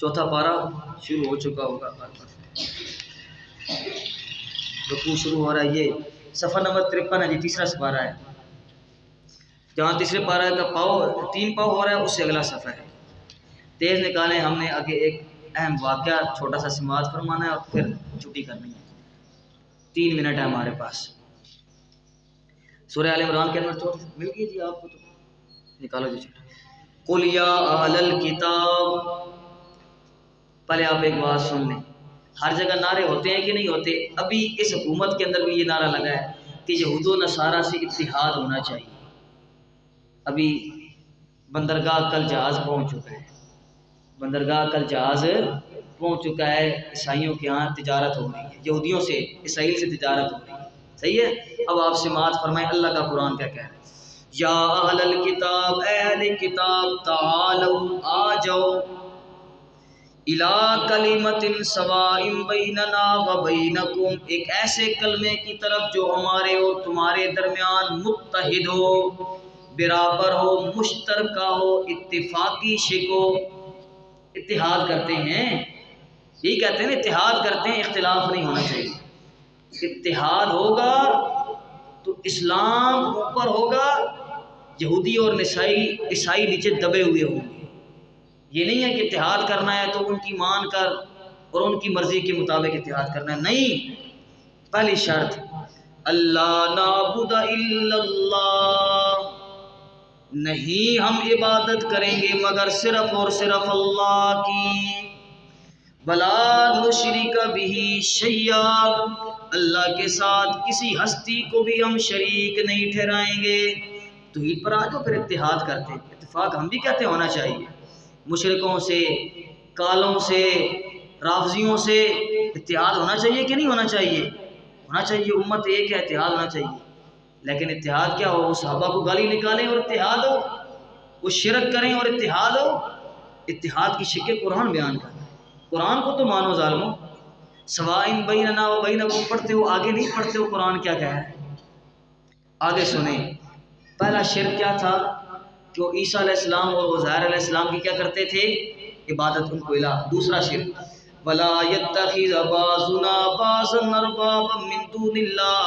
S1: چوتھا پارہ شروع ہو چکا ہوگا، رکوع شروع ہو رہا ہے، یہ صفحہ نمبر 53 ہے جی، تیسرا سپارہ ہے۔ جہاں تیسرے پارہ کا پاؤ 3 پاؤ ہو رہا ہے اس سے اگلا صفحہ ہے۔ تیز نکالیں، ہم نے آگے ایک اہم واقعہ چھوٹا سا سماعت فرمانا ہے اور پھر چھٹی کرنی ہے، 3 منٹ ہے ہمارے پاس۔ سورہ آل عمران کے اندر تو مل گئی جی آپ کو، تو نکالو جی. قل یا اہل الکتاب، پہلے آپ ایک بات سن لیں، ہر جگہ نعرے ہوتے ہیں کہ نہیں ہوتے؟ ابھی اس حکومت کے اندر بھی یہ نعرہ لگا ہے کہ یہود و نصارہ سے اتحاد ہونا چاہیے. ابھی بندرگاہ کل جہاز پہنچ چکا ہے، بندرگاہ کل جہاز پہنچ چکا ہے، عیسائیوں کے ہاں تجارت ہو رہی ہے، یہودیوں سے اسرائیل سے تجارت ہو رہی ہے. صحیح ہے؟ اب آپ سماعت فرمائیں اللہ کا قرآن کیا کہہ رہا ہے. یا اہل الکتاب، اے اہل کتاب، تعالوا آ جاؤ، الی کلمۃ سواء بیننا و بینکم، ایک ایسے کلمے کی طرف جو ہمارے اور تمہارے درمیان متحد ہو، برابر ہو، مشترکہ ہو، اتفاقی شکو. اتحاد کرتے ہیں، یہی کہتے ہیں نا، اتحاد کرتے ہیں، اختلاف نہیں ہونا چاہیے. اتحاد ہوگا تو اسلام اوپر ہوگا، یہودی اور عیسائی نیچے دبے ہوئے ہوں گے. یہ نہیں ہے کہ اتحاد کرنا ہے تو ان کی مان کر اور ان کی مرضی کے مطابق اتحاد کرنا ہے، نہیں. پہلی شرط اللہ نعبد الا اللہ، نہیں ہم عبادت کریں گے مگر صرف اور صرف اللہ کی. ولا نشرک بہ شیئا، اللہ کے ساتھ کسی ہستی کو بھی ہم شریک نہیں ٹھہرائیں گے. توحید پر آ جاؤ، پھر اتحاد کرتے ہیں. اتفاق ہم بھی کہتے ہیں ہونا چاہیے. مشرکوں سے، کالوں سے، رافضیوں سے اتحاد ہونا چاہیے کہ نہیں ہونا چاہیے؟ ہونا چاہیے. امت ایک ہے، اتحاد ہونا چاہیے. لیکن اتحاد کیا ہو؟ وہ صحابہ کو گالی نکالیں اور اتحاد ہو، وہ شرک کریں اور اتحاد ہو. اتحاد کی شکل قرآن بیان کرتا ہے. قرآن کو تو مانو ظالمو. سواء بیننا و بینکم پڑھتے ہو، آگے نہیں پڑھتے ہو قرآن کیا کہا ہے؟ آگے سنیں. پہلا شرک کیا تھا؟ کہ وہ عیسیٰ علیہ السلام اور عزیر علیہ السلام کی کیا کرتے تھے؟ عبادت، ان کو الہ. دوسرا شرک ولا یتخذ بعضنا بعضا اربابا من دون اللہ،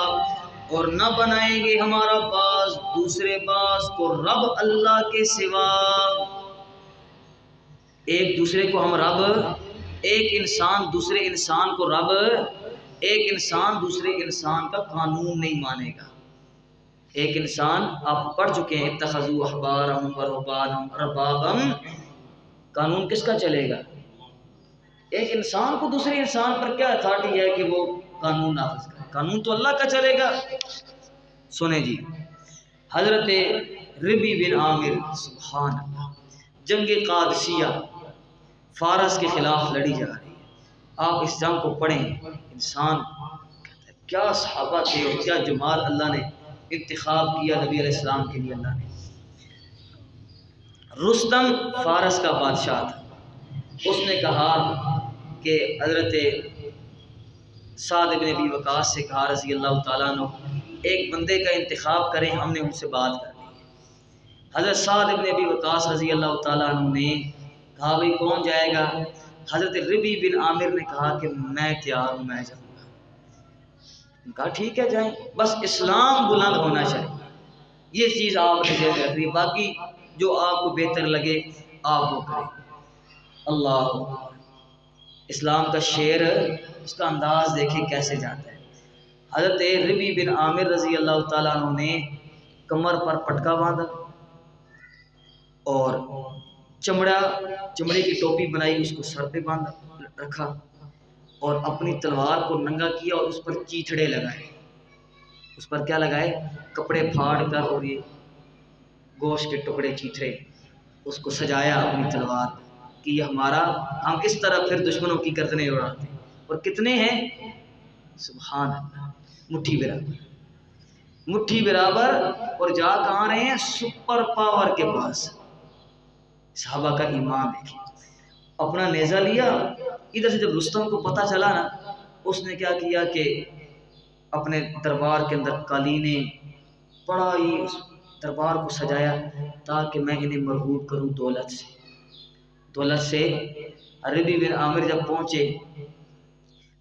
S1: اور نہ بنائیں گے ہمارا بعض دوسرے بعض کو رب اللہ کے سوا. ایک دوسرے کو ہم رب، ایک انسان دوسرے انسان کو رب، ایک انسان دوسرے انسان کا قانون نہیں مانے گا. ایک انسان، آپ پڑھ چکے ہیں اتخذوا احبارهم ورهبانهم اربابا، قانون کس کا چلے گا؟ ایک انسان کو دوسرے انسان پر کیا اتھارٹی ہے کہ وہ قانون نافذ کرے؟ قانون تو اللہ کا چلے گا. سنیں جی، حضرت ربی بن عامر، سبحان اللہ، جنگ قادسیہ فارس کے خلاف لڑی جا رہی ہے. آپ اس جنگ کو پڑھیں، انسان کہتا ہے کیا صحابہ تھے اور کیا جمال اللہ نے انتخاب کیا نبی علیہ السلام کے لیے. اللہ نے رستم فارس کا بادشاہ تھا، اس نے کہا کہ حضرت سعد بن ابی وقاص سے کہا رضی اللہ تعالیٰ عنہ، ایک بندے کا انتخاب کریں، ہم نے ان سے بات کرنی ہے. حضرت سعد بن ابی وقاص رضی اللہ تعالیٰ عنہ نے کہا بھئی کون جائے گا؟ حضرت ربی بن عامر نے کہا کہ میں تیار ہوں، میں جاؤں گا. کہا ٹھیک ہے جائیں، بس اسلام بلند ہونا چاہیے. یہ چیز آپ نے ذہن رکھنی، باقی جو آپ کو بہتر لگے آپ وہ کریں. اللہ، اسلام کا شعر، اس کا انداز دیکھیں کیسے جاتا ہے. حضرت ربی بن عامر رضی اللہ تعالیٰ عنہ نے کمر پر پٹکا باندھا اور چمڑے کی ٹوپی بنائی، اس کو سر پہ باندھا رکھا اور اپنی تلوار کو ننگا کیا اور اس پر چیتھڑے لگائے. اس پر کیا لگائے؟ کپڑے پھاڑ کر اور یہ گوشت کے ٹکڑے چیتھڑے، اس کو سجایا اپنی تلوار کہ یہ ہمارا، ہم اس طرح پھر دشمنوں کی گردنیں اڑاتے ہیں. اور کتنے ہیں؟ سبحان اللہ، مٹھی برابر، مٹھی برابر. اور جا کہاں رہے ہیں؟ سپر پاور کے پاس. صحابہ کا ایمان دیکھیں. اپنا نیزہ لیا، ادھر سے جب رستم کو پتہ چلا نا، اس نے کیا کیا کہ اپنے دربار کے اندر قالینیں بڑا ہی اس دربار کو سجایا تاکہ میں انہیں مرغوب کروں دولت سے. دولت سے ربی بن عامر جب پہنچے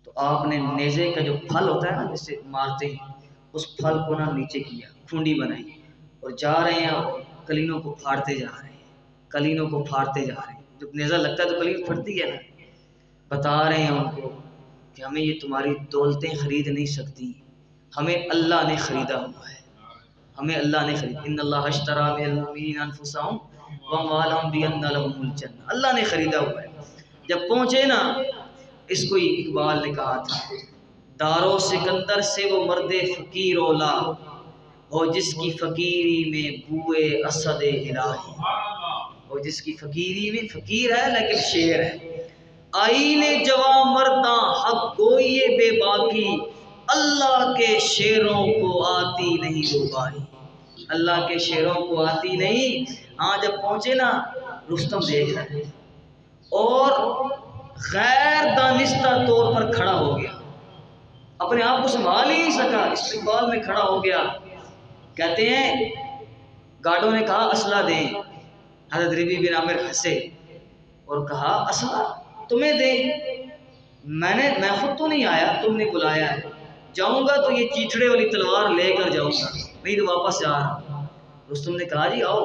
S1: تو آپ نے نیزے کا جو پھل ہوتا ہے نا جس سے مارتے ہیں، اس پھل کو نا نیچے کیا، کھونڈی بنائی اور جا رہے ہیں اور کلینوں کو پھاڑتے جا رہے ہیں، کلینوں کو پھاڑتے جا رہے ہیں. جب نیزہ لگتا ہے تو کلین پھٹتی ہے نا. بتا رہے ہیں ان کو کہ ہمیں یہ تمہاری دولتیں خرید نہیں سکتی، ہمیں اللہ نے خریدا ہوا ہے. ہمیں اللہ نے خرید، ان اللہ اشتری من المؤمنین انفسهم واموالهم بان لهم الجنہ، اللہ نے خریدا ہوا ہے۔ جب پہنچے نا، اس کو اقبال نے کہا تھا، دارو سکندر سے وہ مرد فقیر اولا ہو جس کی فقیری میں بوئے اسد الہی، وہ جس کی فقیری میں، فقیر ہے لیکن شیر ہے، آئین جواں مرداں حق گوئی بے باکی، اللہ کے شیروں کو آتی نہیں روبائی، اللہ کے شیروں کو آتی نہیں۔ ہاں جب پہنچے نا، رستم دیکھ رہا ہے اور غیر دانستہ طور پر کھڑا ہو گیا، اپنے آپ کو سنبھال ہی نہیں سکا، استقبال میں کھڑا ہو گیا۔ کہتے ہیں گارڈوں نے کہا اسلحہ دیں، حضرت ربی بن عامر ہنسے اور کہا اسلحہ تمہیں دیں، میں خود تو نہیں آیا، تم نے بلایا ہے، جاؤں گا تو یہ چیچڑے والی تلوار لے کر جاؤں گا، نہیں تو واپس جا رہا ہوں۔ رستم نے کہا جی آؤ،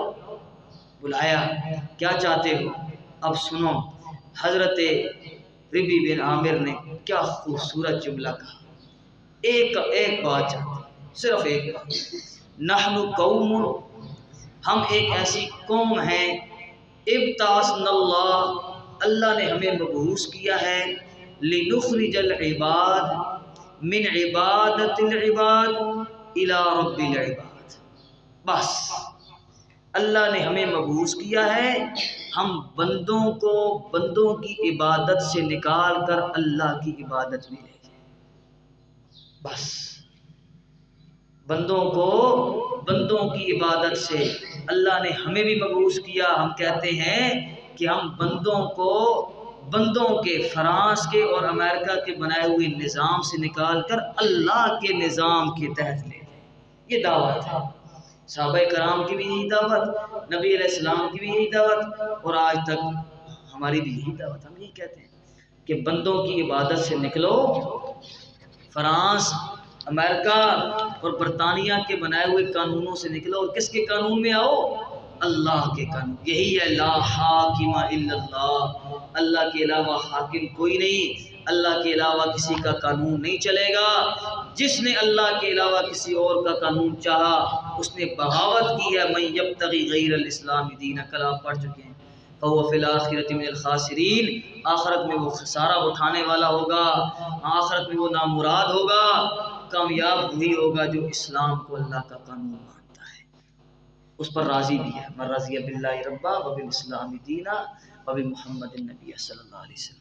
S1: بلایا، کیا چاہتے ہو؟ اب سنو، حضرت ربی بن عامر نے کیا خوبصورت جملہ کہا، ایک بات چاہتے، صرف ایک بات، نحن قوم، ہم ایک ایسی قوم ہیں، ابتعثنا اللہ، اللہ نے ہمیں مبعوث کیا ہے، لنخرج العباد من عبادت العباد الى رب العباد، بس اللہ نے ہمیں مبعوث کیا ہے، ہم بندوں کو بندوں کی عبادت سے نکال کر اللہ کی عبادت میں لے جائیں، بس بندوں کو بندوں کی عبادت سے، اللہ نے ہمیں بھی مبعوث کیا، ہم کہتے ہیں کہ ہم بندوں کو بندوں کے، فرانس کے اور امریکہ کے بنائے ہوئے نظام سے نکال کر اللہ کے نظام کے تحت لے جائیں، یہ دعوت ہے۔ صحابہ کرام کی بھی یہی دعوت، نبی علیہ السلام کی بھی یہی دعوت، اور آج تک ہماری بھی یہی دعوت، ہم یہی کہتے ہیں کہ بندوں کی عبادت سے نکلو، فرانس، امریکہ اور برطانیہ کے بنائے ہوئے قانونوں سے نکلو اور کس کے قانون میں آؤ؟ اللہ کے قانون، یہی ہے لا حاکم الا اللہ، اللہ کے علاوہ حاکم کوئی نہیں، اللہ کے علاوہ کسی کا قانون نہیں چلے گا، جس نے اللہ کے علاوہ کسی اور کا قانون چاہا اس نے بغاوت کی ہے، من یبتغی غیر الاسلام دینا، کل آپ پڑھ چکے ہیں، فهو فی الآخرۃ من الخاسرین، آخرت میں وہ خسارہ اٹھانے والا ہوگا، آخرت میں وہ نامراد ہوگا، کامیاب وہی ہوگا جو اسلام کو اللہ کا قانون مانتا ہے، اس پر راضی بھی ہے، من رضی باللہ ربا وبالاسلام دینا وبمحمد النبی صلی اللہ علیہ وسلم۔